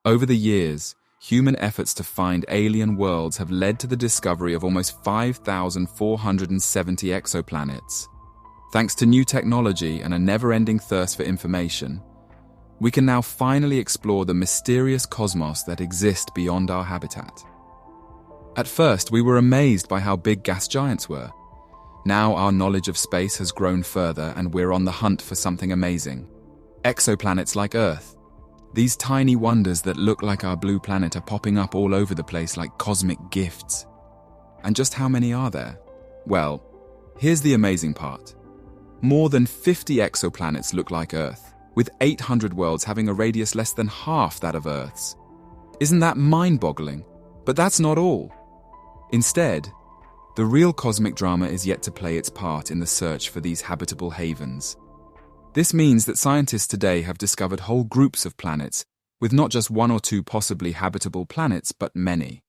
Over the years, human efforts to find alien worlds have led to the discovery of almost 5,470 exoplanets. Thanks to new technology and a never-ending thirst for information, we can now finally explore the mysterious cosmos that exists beyond our habitat. At first, we were amazed by how big gas giants were. Now our knowledge of space has grown further and we're on the hunt for something amazing. Exoplanets like Earth. These tiny wonders that look like our blue planet are popping up all over the place like cosmic gifts. And just how many are there? Well, here's the amazing part. More than 50 exoplanets look like Earth, with 800 worlds having a radius less than half that of Earth's. Isn't that mind-boggling? But that's not all. Instead, the real cosmic drama is yet to play its part in the search for these habitable havens. This means that scientists today have discovered whole groups of planets, with not just one or two possibly habitable planets, but many.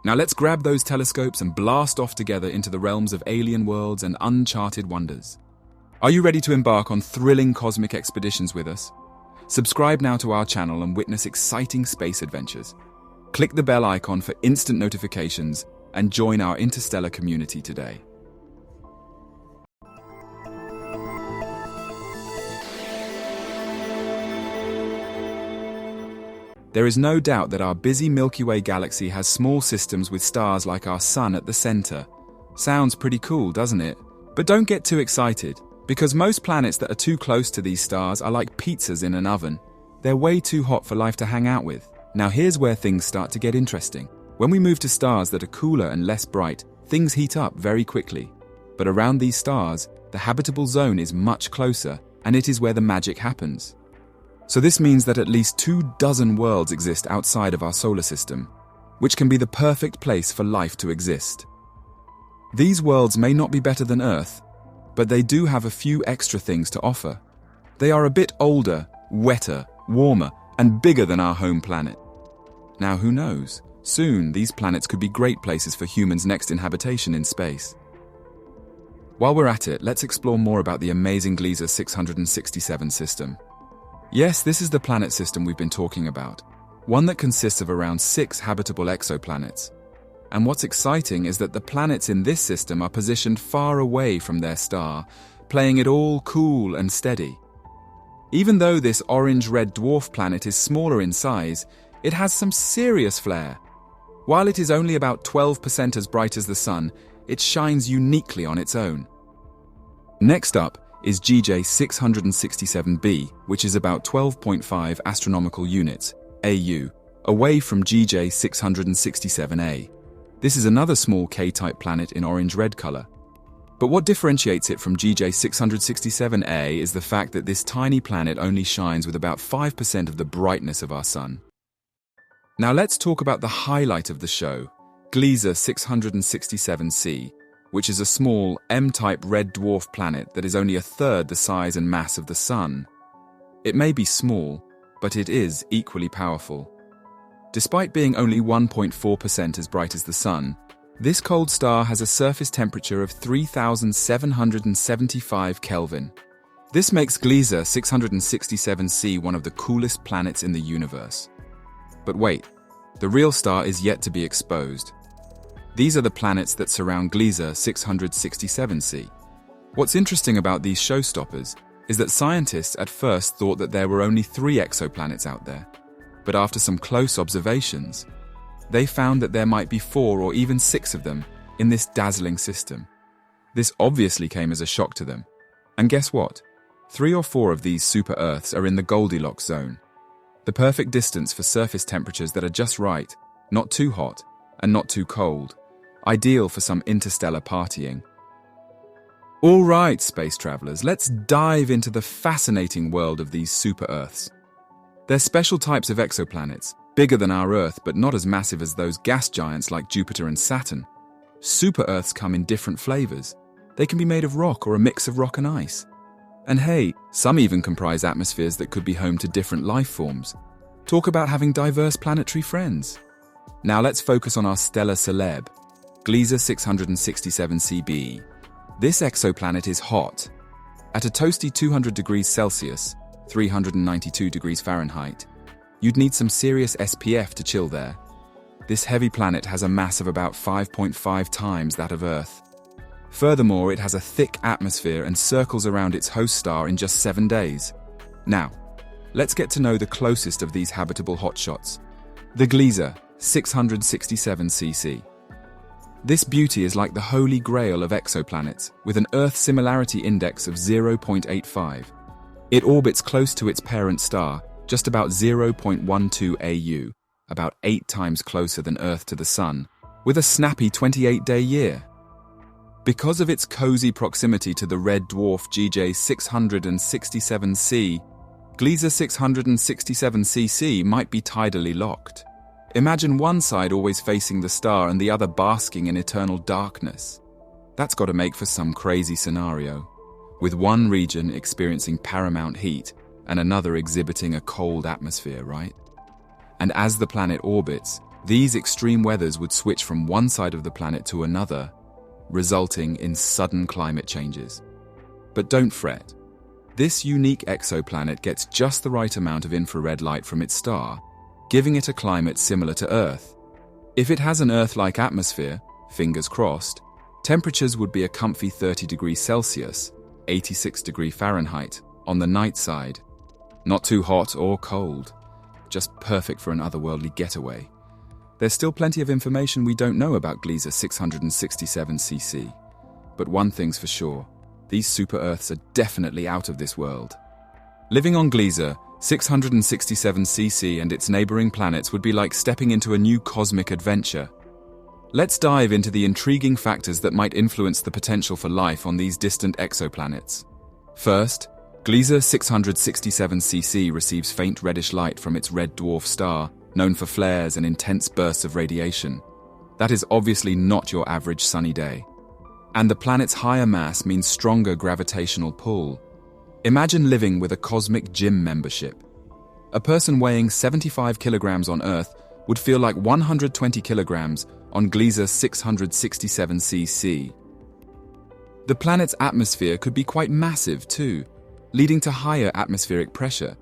Now let's grab those telescopes and blast off together into the realms of alien worlds and uncharted wonders. Are you ready to embark on thrilling cosmic expeditions with us? Subscribe now to our channel and witness exciting space adventures. Click the bell icon for instant notifications and join our interstellar community today. There is no doubt that our busy Milky Way galaxy has small systems with stars like our Sun at the center. Sounds pretty cool, doesn't it? But don't get too excited, because most planets that are too close to these stars are like pizzas in an oven. They're way too hot for life to hang out with. Now here's where things start to get interesting. When we move to stars that are cooler and less bright, things heat up very quickly. But around these stars, the habitable zone is much closer, and it is where the magic happens. So this means that at least 24 worlds exist outside of our solar system, which can be the perfect place for life to exist. These worlds may not be better than Earth, but they do have a few extra things to offer. They are a bit older, wetter, warmer, and bigger than our home planet. Now who knows? Soon, these planets could be great places for humans' next inhabitation in space. While we're at it, let's explore more about the amazing Gliese 667 system. Yes, this is the planet system we've been talking about, one that consists of around 6 habitable exoplanets. And what's exciting is that the planets in this system are positioned far away from their star, playing it all cool and steady. Even though this orange-red dwarf planet is smaller in size, it has some serious flair. While it is only about 12% as bright as the Sun, it shines uniquely on its own. Next up is GJ 667b, which is about 12.5 astronomical units, AU, away from GJ 667a. This is another small K-type planet in orange-red color. But what differentiates it from GJ 667a is the fact that this tiny planet only shines with about 5% of the brightness of our Sun. Now let's talk about the highlight of the show, Gliese 667c, which is a small M-type red dwarf planet that is only a third the size and mass of the Sun. It may be small, but it is equally powerful. Despite being only 1.4% as bright as the Sun, this cold star has a surface temperature of 3,775 Kelvin. This makes Gliese 667c one of the coolest planets in the universe. But wait, the real star is yet to be exposed. These are the planets that surround Gliese 667c. What's interesting about these showstoppers is that scientists at first thought that there were only 3 exoplanets out there. But after some close observations, they found that there might be 4 or even 6 of them in this dazzling system. This obviously came as a shock to them. And guess what? 3 or 4 of these super-Earths are in the Goldilocks zone, the perfect distance for surface temperatures that are just right, not too hot and not too cold, ideal for some interstellar partying. All right, space travelers, let's dive into the fascinating world of these super-Earths. They're special types of exoplanets, bigger than our Earth but not as massive as those gas giants like Jupiter and Saturn. Super-Earths come in different flavors. They can be made of rock or a mix of rock and ice. And hey, some even comprise atmospheres that could be home to different life forms. Talk about having diverse planetary friends. Now let's focus on our stellar celeb, Gliese 667cb. This exoplanet is hot. At a toasty 200 degrees Celsius, 392 degrees Fahrenheit, You'd need some serious SPF to chill there. This heavy planet has a mass of about 5.5 times that of Earth. Furthermore, it has a thick atmosphere and circles around its host star in just 7 days. Now, let's get to know the closest of these habitable hotshots. The Gliese, 667 cc. This beauty is like the holy grail of exoplanets, with an Earth Similarity Index of 0.85. It orbits close to its parent star, just about 0.12 AU, about 8 times closer than Earth to the Sun, with a snappy 28-day year. Because of its cozy proximity to the red dwarf GJ 667c, Gliese 667cc might be tidally locked. Imagine one side always facing the star and the other basking in eternal darkness. That's got to make for some crazy scenario, with one region experiencing paramount heat and another exhibiting a cold atmosphere, right? And as the planet orbits, these extreme weathers would switch from one side of the planet to another, resulting in sudden climate changes. But don't fret. This unique exoplanet gets just the right amount of infrared light from its star, giving it a climate similar to Earth. If it has an Earth-like atmosphere, fingers crossed, temperatures would be a comfy 30 degrees Celsius, 86 degrees Fahrenheit, on the night side. Not too hot or cold, just perfect for an otherworldly getaway. There's still plenty of information we don't know about Gliese 667cc. But one thing's for sure, these super-Earths are definitely out of this world. Living on Gliese 667cc and its neighboring planets would be like stepping into a new cosmic adventure. Let's dive into the intriguing factors that might influence the potential for life on these distant exoplanets. First, Gliese 667cc receives faint reddish light from its red dwarf star, known for flares and intense bursts of radiation. That is obviously not your average sunny day. And the planet's higher mass means stronger gravitational pull. Imagine living with a cosmic gym membership. A person weighing 75 kilograms on Earth would feel like 120 kilograms on Gliese 667cc. The planet's atmosphere could be quite massive too, leading to higher atmospheric pressure.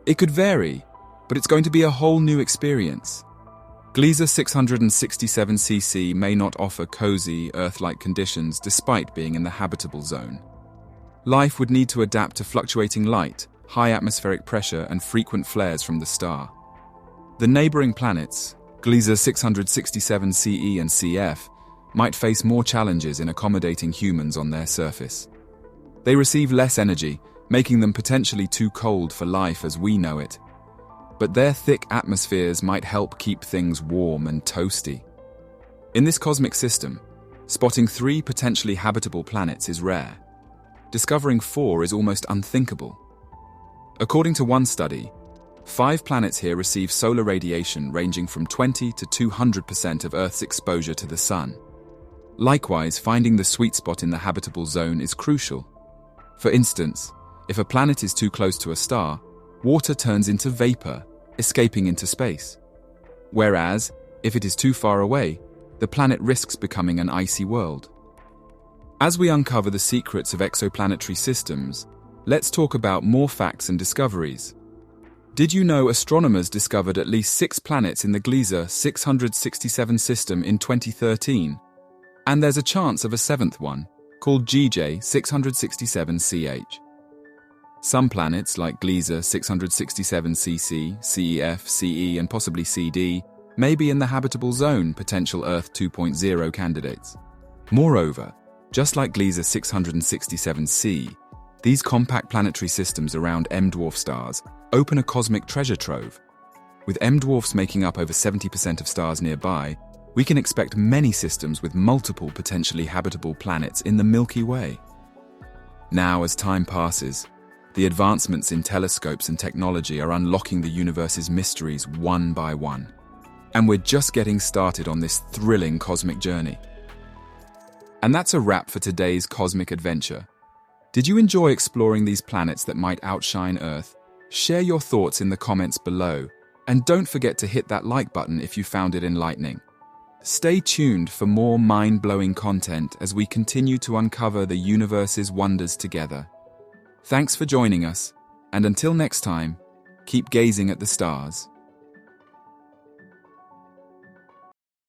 It could vary, but it's going to be a whole new experience. Gliese 667cc may not offer cozy, Earth-like conditions despite being in the habitable zone. Life would need to adapt to fluctuating light, high atmospheric pressure, and frequent flares from the star. The neighboring planets, Gliese 667ce and CF, might face more challenges in accommodating humans on their surface. They receive less energy, making them potentially too cold for life as we know it. But their thick atmospheres might help keep things warm and toasty. In this cosmic system, spotting 3 potentially habitable planets is rare. Discovering 4 is almost unthinkable. According to one study, 5 planets here receive solar radiation ranging from 20 to 200% of Earth's exposure to the Sun. Likewise, finding the sweet spot in the habitable zone is crucial. For instance, if a planet is too close to a star, water turns into vapor, escaping into space. Whereas, if it is too far away, the planet risks becoming an icy world. As we uncover the secrets of exoplanetary systems, let's talk about more facts and discoveries. Did you know astronomers discovered at least 6 planets in the Gliese 667 system in 2013? And there's a chance of a 7th one, called GJ 667ch. Some planets, like Gliese 667cc, CEF, CE, and possibly CD, may be in the habitable zone, potential Earth 2.0 candidates. Moreover, just like Gliese 667c, these compact planetary systems around M-dwarf stars open a cosmic treasure trove. With M-dwarfs making up over 70% of stars nearby, we can expect many systems with multiple potentially habitable planets in the Milky Way. Now, as time passes, the advancements in telescopes and technology are unlocking the universe's mysteries one by one. And we're just getting started on this thrilling cosmic journey. And that's a wrap for today's cosmic adventure. Did you enjoy exploring these planets that might outshine Earth? Share your thoughts in the comments below, and don't forget to hit that like button if you found it enlightening. Stay tuned for more mind-blowing content as we continue to uncover the universe's wonders together. Thanks for joining us, and until next time, keep gazing at the stars.